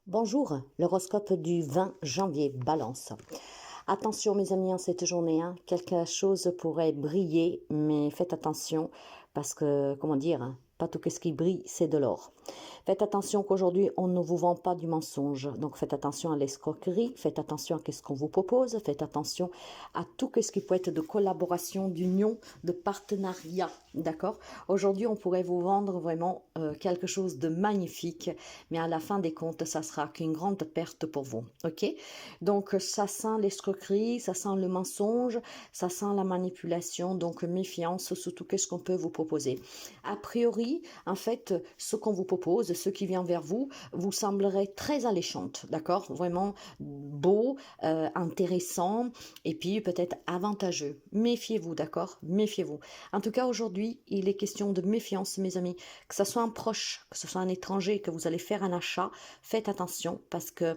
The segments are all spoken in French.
Bonjour, l'horoscope du 20 janvier, Balance. Attention mes amis, en cette journée, quelque chose pourrait briller, mais faites attention parce que, comment dire, pas tout ce qui brille, c'est de l'or. Faites attention qu'aujourd'hui, on ne vous vend pas du mensonge. Donc, faites attention à l'escroquerie, faites attention à ce qu'on vous propose, faites attention à tout ce qui peut être de collaboration, d'union, de partenariat. D'accord? Aujourd'hui, on pourrait vous vendre vraiment quelque chose de magnifique, mais à la fin des comptes, ça sera qu'une grande perte pour vous. OK? Donc, ça sent l'escroquerie, ça sent le mensonge, ça sent la manipulation. Donc, méfiance sur tout ce qu'on peut vous proposer. A priori, en fait, ce qu'on vous propose, ce qui vient vers vous, vous semblerait très alléchante, d'accord? Vraiment beau, intéressant et puis peut-être avantageux. Méfiez-vous, d'accord? Méfiez-vous. En tout cas, aujourd'hui, il est question de méfiance, mes amis. Que ce soit un proche, que ce soit un étranger, que vous allez faire un achat, faites attention parce que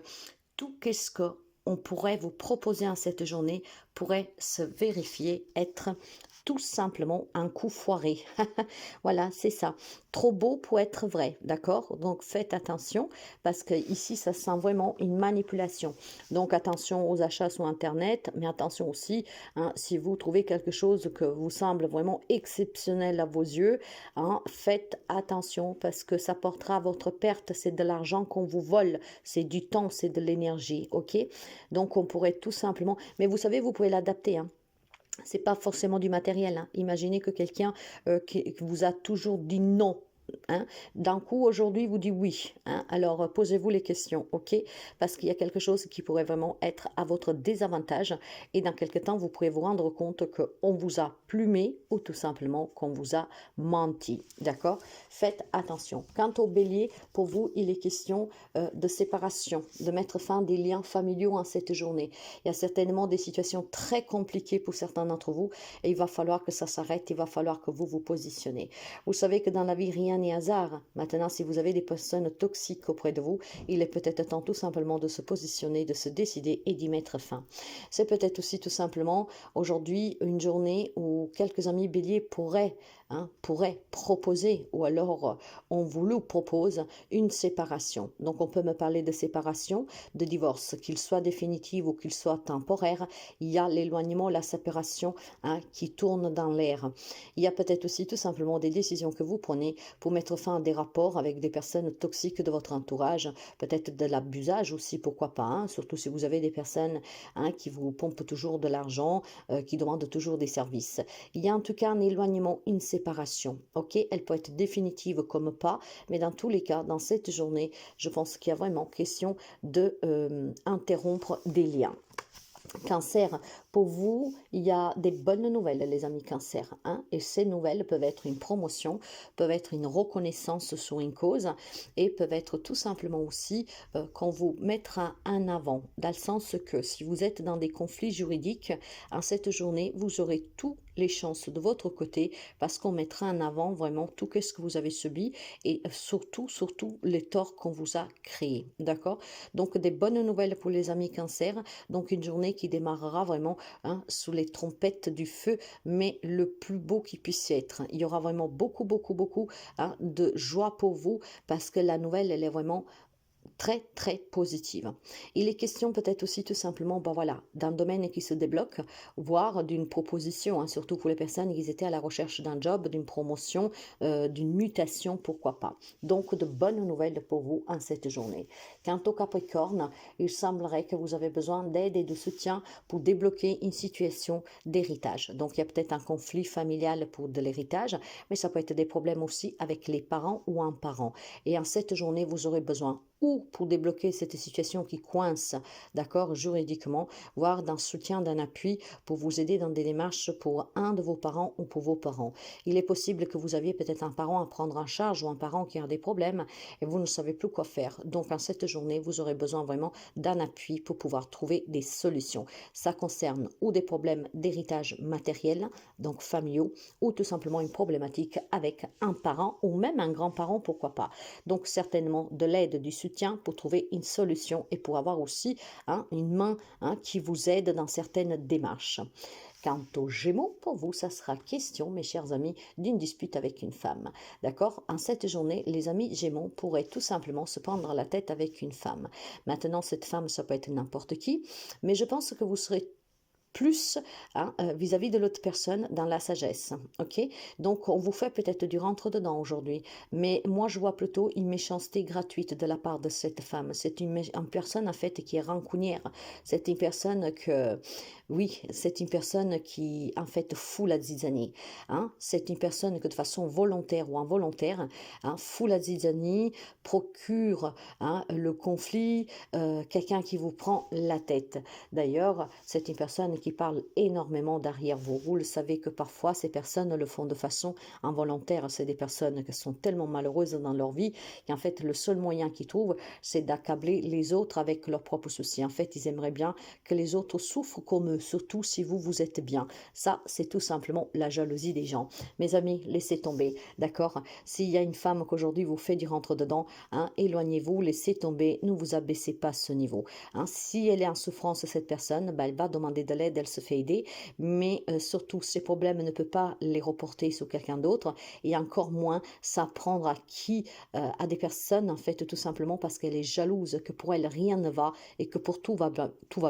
tout ce qu'on pourrait vous proposer en cette journée pourrait se vérifier être tout simplement un coup foiré. Voilà, c'est ça. Trop beau pour être vrai, d'accord? Donc faites attention parce que ici ça sent vraiment une manipulation. Donc attention aux achats sur Internet, mais attention aussi, si vous trouvez quelque chose que vous semble vraiment exceptionnel à vos yeux, faites attention parce que ça portera à votre perte. C'est de l'argent qu'on vous vole, c'est du temps, c'est de l'énergie, ok? Donc on pourrait tout simplement, mais vous savez, vous pouvez l'adapter, c'est pas forcément du matériel. Imaginez que quelqu'un qui vous a toujours dit non. D'un coup, aujourd'hui, vous dit oui. Alors, posez-vous les questions, ok? Parce qu'il y a quelque chose qui pourrait vraiment être à votre désavantage. Et dans quelque temps, vous pourrez vous rendre compte qu'on vous a plumé ou tout simplement qu'on vous a menti, d'accord? Faites attention. Quant au bélier, pour vous, il est question de séparation, de mettre fin des liens familiaux en cette journée. Il y a certainement des situations très compliquées pour certains d'entre vous et il va falloir que ça s'arrête, il va falloir que vous vous positionnez. Vous savez que dans la vie, rien n'est hasard. Maintenant, si vous avez des personnes toxiques auprès de vous, il est peut-être temps tout simplement de se positionner, de se décider et d'y mettre fin. C'est peut-être aussi tout simplement aujourd'hui une journée où quelques amis béliers pourraient proposer ou alors on vous le propose une séparation. Donc on peut me parler de séparation, de divorce, qu'il soit définitif ou qu'il soit temporaire. Il y a l'éloignement, la séparation qui tourne dans l'air. Il y a peut-être aussi tout simplement des décisions que vous prenez pour mettre fin à des rapports avec des personnes toxiques de votre entourage, peut-être de l'abusage aussi, pourquoi pas, surtout si vous avez des personnes qui vous pompent toujours de l'argent, qui demandent toujours des services. Il y a en tout cas un éloignement, une séparation, ok? Elle peut être définitive comme pas, mais dans tous les cas, dans cette journée, je pense qu'il y a vraiment question de interrompre des liens. Cancer, pour vous, il y a des bonnes nouvelles, les amis Cancer, et ces nouvelles peuvent être une promotion, peuvent être une reconnaissance sur une cause, et peuvent être tout simplement aussi qu'on vous mettra en avant, dans le sens que si vous êtes dans des conflits juridiques, en cette journée, vous aurez toutes les chances de votre côté, parce qu'on mettra en avant vraiment tout ce que vous avez subi, et surtout les torts qu'on vous a créés, d'accord? Donc des bonnes nouvelles pour les amis Cancer, donc une journée qui démarrera vraiment sous les trompettes du feu, mais le plus beau qui puisse être. Il y aura vraiment beaucoup de joie pour vous parce que la nouvelle, elle est vraiment très positive. Il est question peut-être aussi tout simplement, d'un domaine qui se débloque, voire d'une proposition, surtout pour les personnes qui étaient à la recherche d'un job, d'une promotion, d'une mutation, pourquoi pas. Donc de bonnes nouvelles pour vous en cette journée. Quant au Capricorne, il semblerait que vous avez besoin d'aide et de soutien pour débloquer une situation d'héritage. Donc il y a peut-être un conflit familial pour de l'héritage, mais ça peut être des problèmes aussi avec les parents ou un parent. Et en cette journée, vous aurez besoin ou pour débloquer cette situation qui coince, d'accord, juridiquement, voire d'un soutien, d'un appui pour vous aider dans des démarches pour un de vos parents ou pour vos parents. Il est possible que vous aviez peut-être un parent à prendre en charge ou un parent qui a des problèmes et vous ne savez plus quoi faire. Donc, en cette journée, vous aurez besoin vraiment d'un appui pour pouvoir trouver des solutions. Ça concerne ou des problèmes d'héritage matériel, donc familiaux, ou tout simplement une problématique avec un parent ou même un grand-parent, pourquoi pas. Donc, certainement de l'aide, du soutien soutien pour trouver une solution et pour avoir aussi une main qui vous aide dans certaines démarches. Quant aux Gémeaux, pour vous, ça sera question, mes chers amis, d'une dispute avec une femme. D'accord? En cette journée, les amis Gémeaux pourraient tout simplement se prendre la tête avec une femme. Maintenant, cette femme, ça peut être n'importe qui, mais je pense que vous serez plus vis-à-vis de l'autre personne dans la sagesse, ok? Donc, on vous fait peut-être du rentre-dedans aujourd'hui, mais moi, je vois plutôt une méchanceté gratuite de la part de cette femme. C'est une personne, en fait, qui est rancunière. C'est une personne que, oui, c'est une personne qui, en fait, fout la zizanie. C'est une personne que, de façon volontaire ou involontaire, fout la zizanie, procure le conflit, quelqu'un qui vous prend la tête. D'ailleurs, c'est une personne qui parle énormément derrière vous. Vous le savez que parfois, ces personnes le font de façon involontaire. C'est des personnes qui sont tellement malheureuses dans leur vie qu'en fait, le seul moyen qu'ils trouvent, c'est d'accabler les autres avec leurs propres soucis. En fait, ils aimeraient bien que les autres souffrent comme eux, surtout si vous êtes bien. Ça, c'est tout simplement la jalousie des gens. Mes amis, laissez tomber, d'accord? S'il y a une femme qu'aujourd'hui vous fait du rentre-dedans, éloignez-vous, laissez tomber, ne vous abaissez pas à ce niveau. Si elle est en souffrance, cette personne, elle va demander de l'aide, elle se fait aider, mais surtout, ses problèmes ne peut pas les reporter sur quelqu'un d'autre, et encore moins s'apprendre à des personnes, en fait, tout simplement parce qu'elle est jalouse, que pour elle, rien ne va, et que pour tout va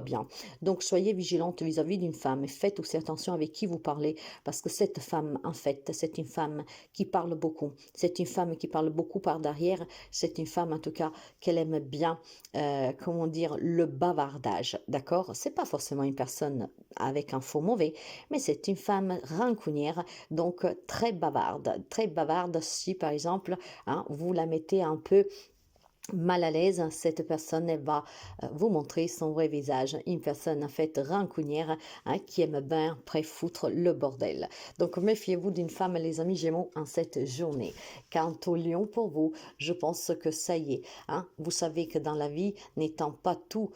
bien. Donc, soyez vigilante vis-à-vis d'une femme, et faites aussi attention avec qui vous parlez, parce que cette femme, en fait, c'est une femme qui parle beaucoup, c'est une femme qui parle beaucoup par derrière, c'est une femme, en tout cas, qu'elle aime bien, comment dire, le bavardage, d'accord? C'est pas forcément une personne avec un faux mauvais, mais c'est une femme rancunière, donc très bavarde si par exemple, vous la mettez un peu mal à l'aise, cette personne elle va vous montrer son vrai visage, une personne en fait rancunière qui aime bien foutre le bordel. Donc méfiez-vous d'une femme, les amis Gémeaux, en cette journée. Quant au Lion, pour vous, je pense que ça y est, vous savez que dans la vie, n'étant pas tout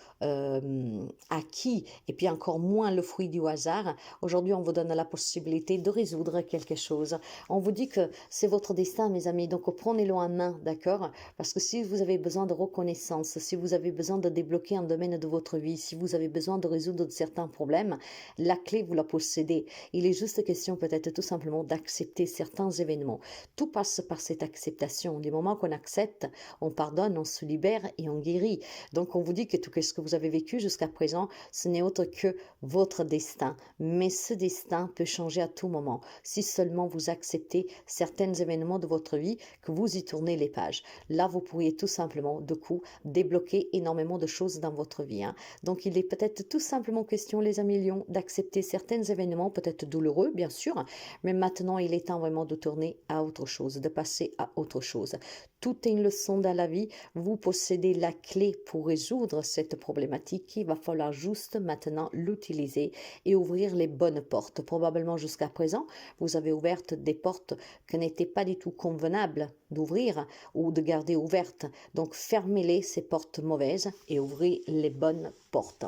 acquis, et puis encore moins le fruit du hasard, aujourd'hui on vous donne la possibilité de résoudre quelque chose. On vous dit que c'est votre destin, mes amis, donc prenez-le en main, d'accord? Parce que si vous avez besoin de reconnaissance, si vous avez besoin de débloquer un domaine de votre vie, si vous avez besoin de résoudre certains problèmes, la clé, vous la possédez. Il est juste question peut-être tout simplement d'accepter certains événements. Tout passe par cette acceptation. Du moment qu'on accepte, on pardonne, on se libère et on guérit. Donc on vous dit que tout ce que vous avez vécu jusqu'à présent, ce n'est autre que votre destin. Mais ce destin peut changer à tout moment. Si seulement vous acceptez certains événements de votre vie, que vous y tournez les pages. Là, vous pourriez tout simplement, de coup, débloquer énormément de choses dans votre vie. Donc, il est peut-être tout simplement question, les amis Lions, d'accepter certains événements, peut-être douloureux, bien sûr, mais maintenant, il est temps vraiment de tourner à autre chose, de passer à autre chose. Tout est une leçon dans la vie. Vous possédez la clé pour résoudre cette problématique. Il va falloir juste maintenant l'utiliser et ouvrir les bonnes portes. Probablement jusqu'à présent, vous avez ouvert des portes qui n'étaient pas du tout convenables d'ouvrir ou de garder ouvertes. Donc fermez-les, ces portes mauvaises, et ouvrez les bonnes portes.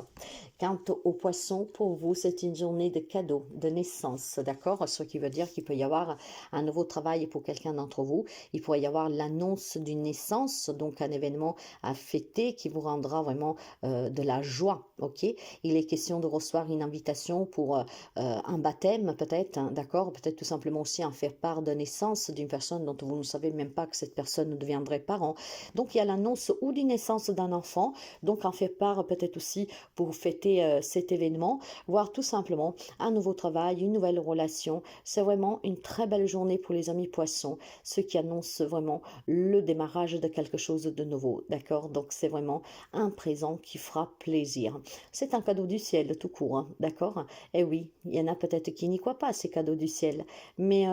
Quant aux poissons, pour vous, c'est une journée de cadeaux, de naissance, d'accord? Ce qui veut dire qu'il peut y avoir un nouveau travail pour quelqu'un d'entre vous. Il pourrait y avoir l'annonce d'une naissance, donc un événement à fêter qui vous rendra vraiment de la joie, ok? Il est question de recevoir une invitation pour un baptême, peut-être, d'accord? Peut-être tout simplement aussi en faire part de naissance d'une personne dont vous ne savez même pas que cette personne deviendrait parent. Donc il y a l'annonce ou d'une naissance d'un enfant, donc en faire part peut-être aussi pour fêter cet événement, voire tout simplement un nouveau travail, une nouvelle relation. C'est vraiment une très belle journée pour les amis poissons, ce qui annonce vraiment le démarrage de quelque chose de nouveau, d'accord? Donc c'est vraiment un présent qui fera plaisir. C'est un cadeau du ciel tout court, d'accord? Et oui, il y en a peut-être qui n'y croient pas à ces cadeaux du ciel, mais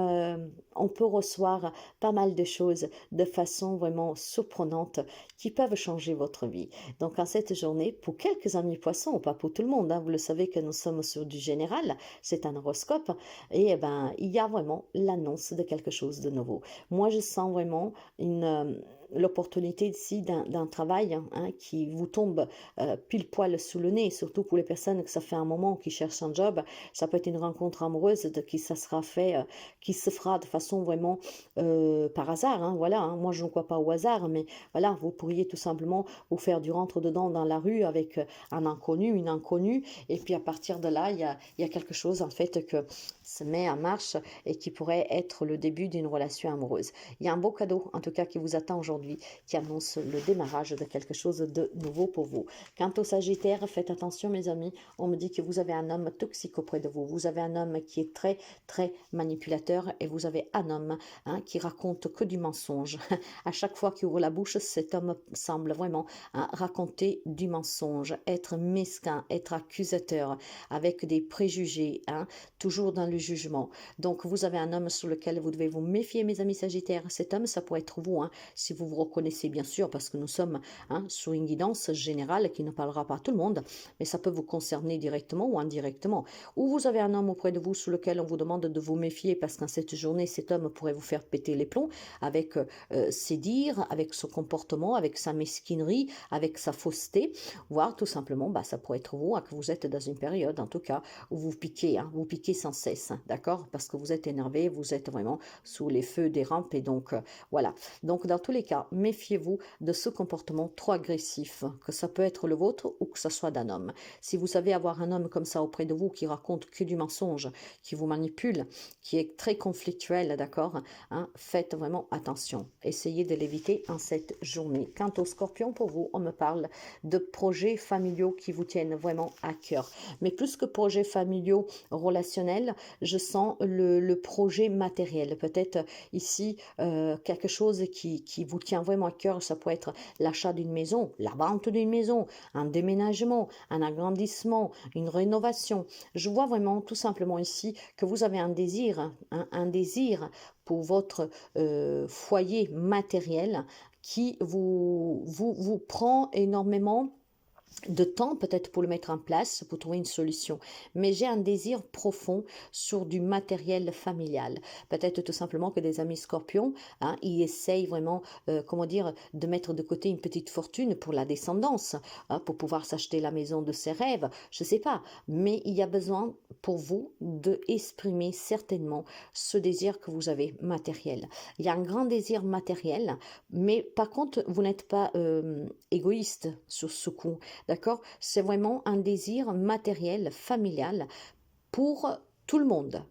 on peut recevoir pas mal de choses de façon vraiment surprenante qui peuvent changer votre vie. Donc en cette journée, pour quelques amis poissons, pas pour tout le monde, vous le savez que nous sommes sur du général, c'est un horoscope, et il y a vraiment l'annonce de quelque chose de nouveau. Moi, je sens vraiment l'opportunité ici d'un travail hein, qui vous tombe pile poil sous le nez, surtout pour les personnes que ça fait un moment qui cherchent un job. Ça peut être une rencontre amoureuse qui ça sera fait, qui se fera de façon vraiment par hasard. Hein, voilà, hein. Moi je ne crois pas au hasard, mais voilà, vous pourriez tout simplement vous faire du rentre-dedans dans la rue avec un inconnu, une inconnue, et puis à partir de là, il y a quelque chose en fait que se met en marche et qui pourrait être le début d'une relation amoureuse. Il y a un beau cadeau en tout cas qui vous attend aujourd'hui, qui annonce le démarrage de quelque chose de nouveau pour vous. Quant au Sagittaire, faites attention mes amis, on me dit que vous avez un homme toxique auprès de vous, vous avez un homme qui est très très manipulateur et vous avez un homme hein, qui raconte que du mensonge. À chaque fois qu'il ouvre la bouche, cet homme semble vraiment hein, raconter du mensonge, être mesquin, être accusateur, avec des préjugés, hein, toujours dans le jugement. Donc vous avez un homme sur lequel vous devez vous méfier mes amis Sagittaires. Cet homme, ça pourrait être vous, hein, si vous vous reconnaissez bien sûr, parce que nous sommes hein, sous une guidance générale qui ne parlera pas à tout le monde, mais ça peut vous concerner directement ou indirectement. Ou vous avez un homme auprès de vous sur lequel on vous demande de vous méfier parce qu'en cette journée, cet homme pourrait vous faire péter les plombs avec ses dires, avec son comportement, avec sa mesquinerie, avec sa fausseté, voire tout simplement, bah, ça pourrait être vous, hein, que vous êtes dans une période en tout cas où vous piquez, hein, vous piquez sans cesse, hein, d'accord, parce que vous êtes énervé, vous êtes vraiment sous les feux des rampes et donc voilà. Donc dans tous les cas, méfiez-vous de ce comportement trop agressif, que ça peut être le vôtre ou que ce soit d'un homme. Si vous savez avoir un homme comme ça auprès de vous qui raconte que du mensonge, qui vous manipule, qui est très conflictuel, d'accord, hein, faites vraiment attention. Essayez de l'éviter en cette journée. Quant au Scorpion, pour vous, on me parle de projets familiaux qui vous tiennent vraiment à cœur. Mais plus que projets familiaux relationnels, je sens le projet matériel. Peut-être ici quelque chose qui vous tient vraiment à cœur. Ça peut être l'achat d'une maison, la vente d'une maison, un déménagement, un agrandissement, une rénovation. Je vois vraiment tout simplement ici que vous avez un désir, un désir pour votre foyer matériel qui vous prend énormément de temps peut-être pour le mettre en place, pour trouver une solution. Mais j'ai un désir profond sur du matériel familial. Peut-être tout simplement que des amis scorpions, hein, ils essayent vraiment, comment dire, de mettre de côté une petite fortune pour la descendance, hein, pour pouvoir s'acheter la maison de ses rêves, je ne sais pas. Mais il y a besoin pour vous de exprimer certainement ce désir que vous avez matériel. Il y a un grand désir matériel, mais par contre, vous n'êtes pas égoïste sur ce coup. D'accord? C'est vraiment un désir matériel, familial pour tout le monde.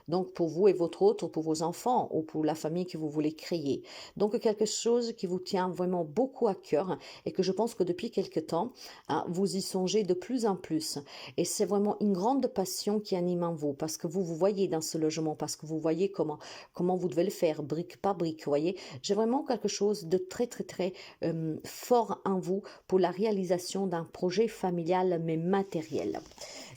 Donc pour vous et votre autre, pour vos enfants ou pour la famille que vous voulez créer. Donc quelque chose qui vous tient vraiment beaucoup à cœur et que je pense que depuis quelque temps, hein, vous y songez de plus en plus. Et c'est vraiment une grande passion qui anime en vous parce que vous voyez dans ce logement, parce que vous voyez comment vous devez le faire, brique par brique, vous voyez. J'ai vraiment quelque chose de très très très fort en vous pour la réalisation d'un projet familial mais matériel.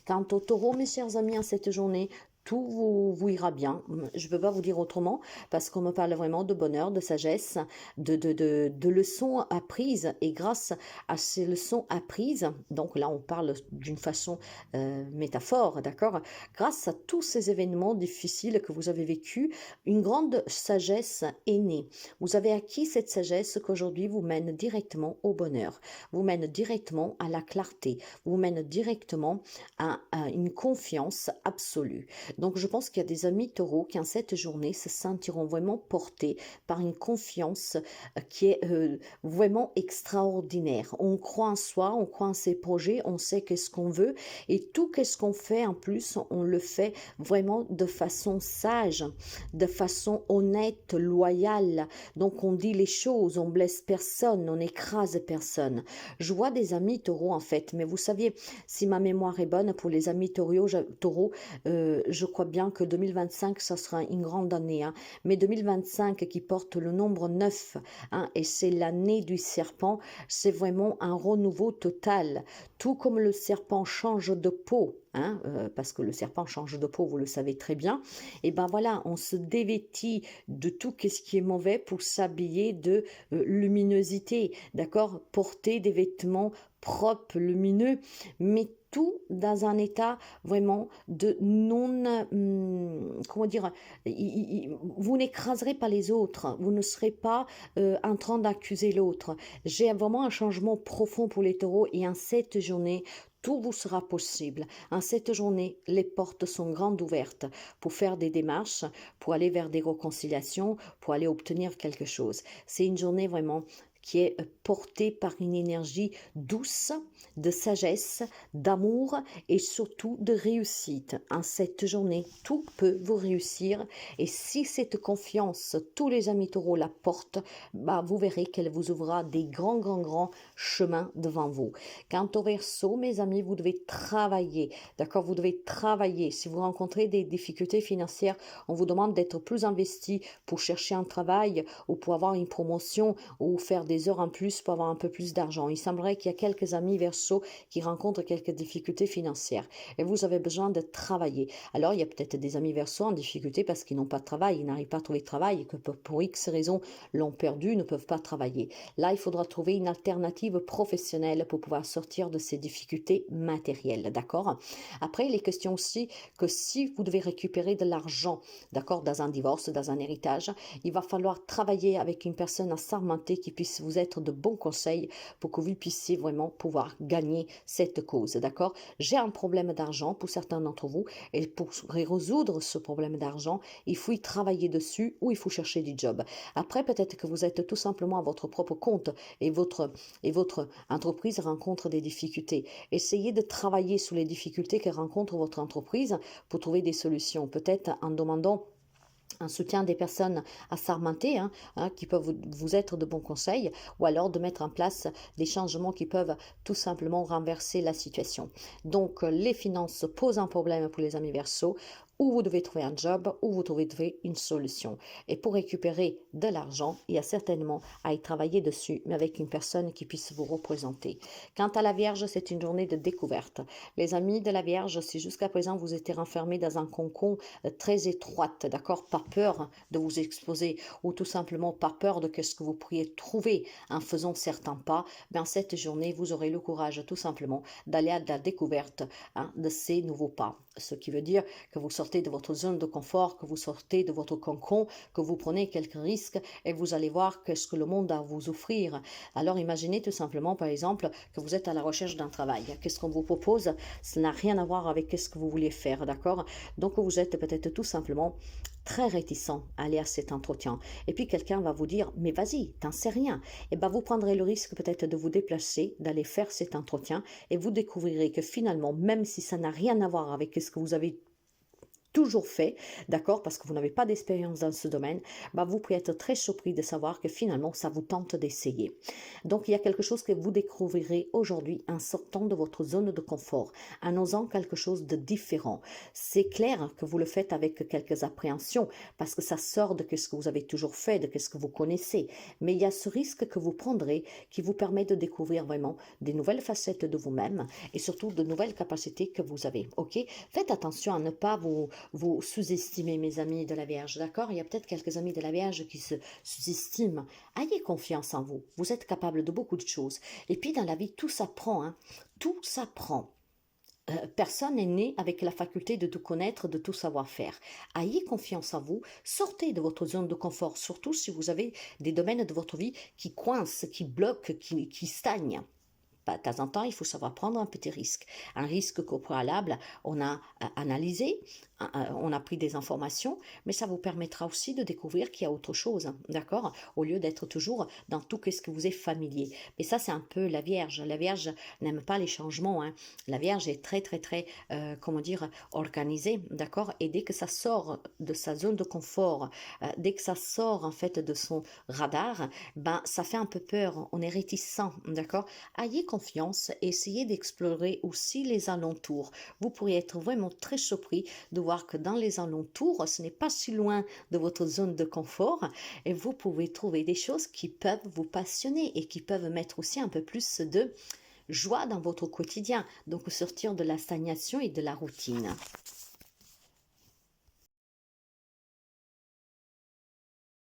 Quant au taureau, mes chers amis, en cette journée, tout vous ira bien. Je ne peux pas vous dire autrement parce qu'on me parle vraiment de bonheur, de sagesse, de leçons apprises. Et grâce à ces leçons apprises, donc là on parle d'une façon métaphore, d'accord? Grâce à tous ces événements difficiles que vous avez vécus, une grande sagesse est née. Vous avez acquis cette sagesse qu'aujourd'hui vous mène directement au bonheur, vous mène directement à la clarté, vous mène directement à une confiance absolue. Donc je pense qu'il y a des amis taureaux qui en cette journée se sentiront vraiment portés par une confiance qui est vraiment extraordinaire. On croit en soi, on croit en ses projets, on sait qu'est-ce qu'on veut et tout qu'est-ce qu'on fait en plus, on le fait vraiment de façon sage, de façon honnête, loyale. Donc on dit les choses, on blesse personne, on écrase personne. Je vois des amis taureaux en fait, mais vous saviez, si ma mémoire est bonne pour les amis taureaux, je crois bien que 2025, ça sera une grande année. Hein. Mais 2025 qui porte le nombre 9, hein, et c'est l'année du serpent, c'est vraiment un renouveau total. Tout comme le serpent change de peau, hein, parce que le serpent change de peau, vous le savez très bien, et ben voilà, on se dévêtit de tout ce qui est mauvais pour s'habiller de luminosité, d'accord? Porter des vêtements propres, lumineux, mais tout dans un état vraiment de non, comment dire, vous n'écraserez pas les autres, vous ne serez pas en train d'accuser l'autre. J'ai vraiment un changement profond pour les taureaux et en cette journée, tout vous sera possible. En cette journée, les portes sont grandes ouvertes pour faire des démarches, pour aller vers des réconciliations, pour aller obtenir quelque chose. C'est une journée vraiment qui est portée par une énergie douce, de sagesse, d'amour et surtout de réussite. En cette journée, tout peut vous réussir et si cette confiance, tous les amis taureaux la portent, bah, vous verrez qu'elle vous ouvrira des grands chemins devant vous. Quant au Verseau, mes amis, vous devez travailler, d'accord? Vous devez travailler. Si vous rencontrez des difficultés financières, on vous demande d'être plus investi pour chercher un travail ou pour avoir une promotion ou faire des heures en plus pour avoir un peu plus d'argent. Il semblerait qu'il y a quelques amis Verseau qui rencontrent quelques difficultés financières et vous avez besoin de travailler. Alors, il y a peut-être des amis Verseau en difficulté parce qu'ils n'ont pas de travail, ils n'arrivent pas à trouver de travail et que pour X raisons l'ont perdu, ne peuvent pas travailler. Là, il faudra trouver une alternative professionnelle pour pouvoir sortir de ces difficultés matérielles, d'accord? Après, il est question aussi que si vous devez récupérer de l'argent, d'accord, dans un divorce, dans un héritage, il va falloir travailler avec une personne assermentée qui puisse vous être de bons conseils pour que vous puissiez vraiment pouvoir gagner cette cause, d'accord? J'ai un problème d'argent pour certains d'entre vous et pour résoudre ce problème d'argent, il faut y travailler dessus ou il faut chercher du job. Après, peut-être que vous êtes tout simplement à votre propre compte et votre entreprise rencontre des difficultés. Essayez de travailler sur les difficultés que rencontre votre entreprise pour trouver des solutions, peut-être en demandant un soutien des personnes assermentées qui peuvent vous être de bons conseils ou alors de mettre en place des changements qui peuvent tout simplement renverser la situation. Donc les finances posent un problème pour les amis Verseau, ou vous devez trouver un job, ou vous devez trouver une solution. Et pour récupérer de l'argent, il y a certainement à y travailler dessus, mais avec une personne qui puisse vous représenter. Quant à la Vierge, c'est une journée de découverte. Les amis de la Vierge, si jusqu'à présent vous étiez renfermés dans un cocon très étroite, d'accord, pas peur de vous exposer, ou tout simplement pas peur de ce que vous pourriez trouver en faisant certains pas, bien cette journée, vous aurez le courage tout simplement d'aller à la découverte de ces nouveaux pas. Ce qui veut dire que vous sortez de votre zone de confort, que vous sortez de votre cocon, que vous prenez quelques risques et vous allez voir qu'est-ce que le monde a à vous offrir. Alors imaginez tout simplement, par exemple, que vous êtes à la recherche d'un travail. Qu'est-ce qu'on vous propose? Ça n'a rien à voir avec ce que vous vouliez faire, d'accord? Donc vous êtes peut-être tout simplement très réticent à aller à cet entretien. Et puis quelqu'un va vous dire, mais vas-y, t'en sais rien. Et bien vous prendrez le risque peut-être de vous déplacer, d'aller faire cet entretien et vous découvrirez que finalement, même si ça n'a rien à voir avec ce que vous avez toujours fait, d'accord, parce que vous n'avez pas d'expérience dans ce domaine, bah vous pouvez être très surpris de savoir que finalement, ça vous tente d'essayer. Donc, il y a quelque chose que vous découvrirez aujourd'hui en sortant de votre zone de confort, en osant quelque chose de différent. C'est clair que vous le faites avec quelques appréhensions, parce que ça sort de ce que vous avez toujours fait, de ce que vous connaissez. Mais il y a ce risque que vous prendrez qui vous permet de découvrir vraiment des nouvelles facettes de vous-même et surtout de nouvelles capacités que vous avez. Ok? Faites attention à ne pas vous sous-estimez, mes amis de la Vierge, d'accord? Il y a peut-être quelques amis de la Vierge qui se sous-estiment. Ayez confiance en vous. Vous êtes capable de beaucoup de choses. Et puis, dans la vie, tout s'apprend, hein? Tout s'apprend. Personne n'est né avec la faculté de tout connaître, de tout savoir faire. Ayez confiance en vous, sortez de votre zone de confort, surtout si vous avez des domaines de votre vie qui coincent, qui bloquent, qui stagnent. De temps en temps, il faut savoir prendre un petit risque. Un risque qu'au préalable, on a analysé, on a pris des informations, mais ça vous permettra aussi de découvrir qu'il y a autre chose, d'accord? Au lieu d'être toujours dans tout ce que vous êtes familier. Mais ça, c'est un peu la Vierge. La Vierge n'aime pas les changements. La Vierge est très, comment dire, organisée, d'accord? Et dès que ça sort de sa zone de confort, dès que ça sort en fait de son radar, ben ça fait un peu peur. On est réticent, d'accord? Ayez confiance et essayez d'explorer aussi les alentours. Vous pourriez être vraiment très surpris de voir que dans les alentours, ce n'est pas si loin de votre zone de confort et vous pouvez trouver des choses qui peuvent vous passionner et qui peuvent mettre aussi un peu plus de joie dans votre quotidien. Donc sortir de la stagnation et de la routine.